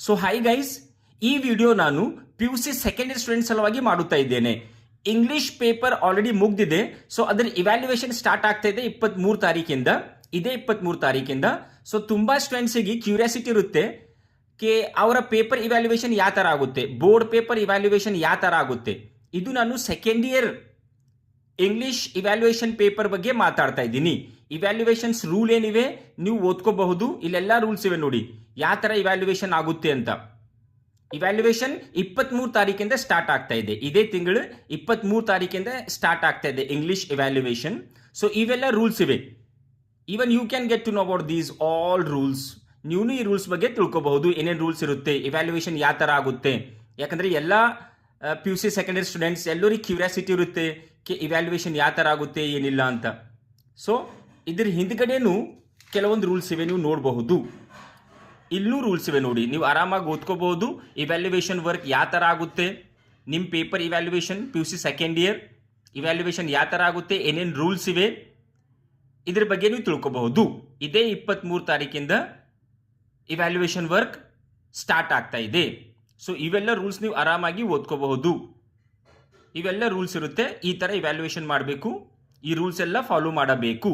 So hi guys, ಈ video ನಾನು PUC second year student ಸಲುವಾಗಿ ಮಾಡುತ್ತಾ ಇದ್ದೇನೆ. ಇಂಗ್ಲಿಷ್ ಪೇಪರ್ ಆಲ್ರೆಡಿ ಮುಗ್ದಿದೆ. ಸೊ ಅದರ ಇವ್ಯಾಲ್ಯೂಯೇಷನ್ ಸ್ಟಾರ್ಟ್ ಆಗ್ತಾ ಇದೆ 23 ತಾರೀಕಿಂದ. ಇದೇ 23 ತಾರೀಕಿಂದ. ಸೊ ತುಂಬಾ ಸ್ಟೂಡೆಂಟ್ಸಿಗೆ ಕ್ಯೂರಿಯಾಸಿಟಿ ಇರುತ್ತೆ ಕೆ ಅವರ ಪೇಪರ್ ಇವ್ಯಾಲ್ಯೂಯೇಷನ್ ಯಾವ ತರ ಆಗುತ್ತೆ, ಬೋರ್ಡ್ ಪೇಪರ್ ಇವ್ಯಾಲ್ಯೂಯೇಷನ್ ಯಾವ ತರ ಆಗುತ್ತೆ. ಇದು ನಾನು second year English evaluation paper ಬಗ್ಗೆ ಮಾತಾಡ್ತಾ ಇದ್ದೀನಿ. ಇವ್ಯಾಲ್ಯೂಯೇಷನ್ಸ್ ರೂಲ್ ಏನಿವೆ ನೀವು ಓದ್ಕೋಬಹುದು. ಇಲ್ಲೆಲ್ಲ ರೂಲ್ಸ್ ಇವೆ ನೋಡಿ ಯಾವ ತರ ಇವ್ಯಾಲ್ಯೂಯೇಷನ್ ಆಗುತ್ತೆ ಅಂತ. ಇವ್ಯಾಲ್ಯೂಯೇಷನ್ 23 ತಾರೀಕಿಂದ ಸ್ಟಾರ್ಟ್ ಆಗ್ತಾ ಇದೆ. ಇದೇ ತಿಂಗಳು 23 ತಾರೀಕಿಂದ ಸ್ಟಾರ್ಟ್ ಆಗ್ತಾ ಇದೆ ಇಂಗ್ಲಿಷ್ ಇವ್ಯಾಲ್ಯೂಯೇಷನ್. ಸೊ ಇವೆಲ್ಲ ರೂಲ್ಸ್ ಇವೆ. Even you can get to know about these all rules. ನೀವು ಈ ರೂಲ್ಸ್ ಬಗ್ಗೆ ತಿಳ್ಕೋಬಹುದು, ಏನೇನು ರೂಲ್ಸ್ ಇರುತ್ತೆ, ಇವ್ಯಾಲ್ಯೂಯೇಷನ್ ಯಾವ ತರ ಆಗುತ್ತೆ. ಯಾಕಂದ್ರೆ ಎಲ್ಲ PUC ಸೆಕೆಂಡ್ ಇಯರ್ ಸ್ಟೂಡೆಂಟ್ಸ್ ಎಲ್ಲರಿಗೆ ಕ್ಯೂರಿಯಾಸಿಟಿ ಇರುತ್ತೆ ಇವ್ಯಾಲ್ಯೂಯೇಷನ್ ಯಾವ ತರ ಆಗುತ್ತೆ ಏನಿಲ್ಲ ಅಂತ. ಸೊ ಇದ್ರ ಹಿಂದ್ಗಡೆನೂ ಕೆಲವೊಂದು ರೂಲ್ಸ್ ಇವೆ, ನೀವು ನೋಡಬಹುದು. ಇಲ್ಲೂ ರೂಲ್ಸ್ ಇವೆ ನೋಡಿ, ನೀವು ಆರಾಮಾಗಿ ಓದ್ಕೋಬಹುದು. ಇವ್ಯಾಲ್ಯೂಯೇಷನ್ ವರ್ಕ್ ಯಾವ ತರ ಆಗುತ್ತೆ, ನಿಮ್ಮ paper evaluation PUC second year evaluation ಯಾವ ತರ ಆಗುತ್ತೆ, ಏನೇನು ರೂಲ್ಸ್ ಇವೆ ಇದ್ರ ಬಗ್ಗೆ ನೀವು ತಿಳ್ಕೋಬಹುದು. ಇದೇ 23 ತಾರೀಕಿಂದ ಇವ್ಯಾಲ್ಯೂಯೇಷನ್ ವರ್ಕ್ ಸ್ಟಾರ್ಟ್ ಆಗ್ತಾ ಇದೆ. ಸೊ ಇವೆಲ್ಲ ರೂಲ್ಸ್ ನೀವು ಆರಾಮಾಗಿ ಓದ್ಕೋಬಹುದು. ಇವೆಲ್ಲ ರೂಲ್ಸ್ ಇರುತ್ತೆ, ಈ ತರ ಇವ್ಯಾಲ್ಯೂಯೇಷನ್ ಮಾಡಬೇಕು, ಈ ರೂಲ್ಸ್ ಎಲ್ಲ ಫಾಲೋ ಮಾಡಬೇಕು.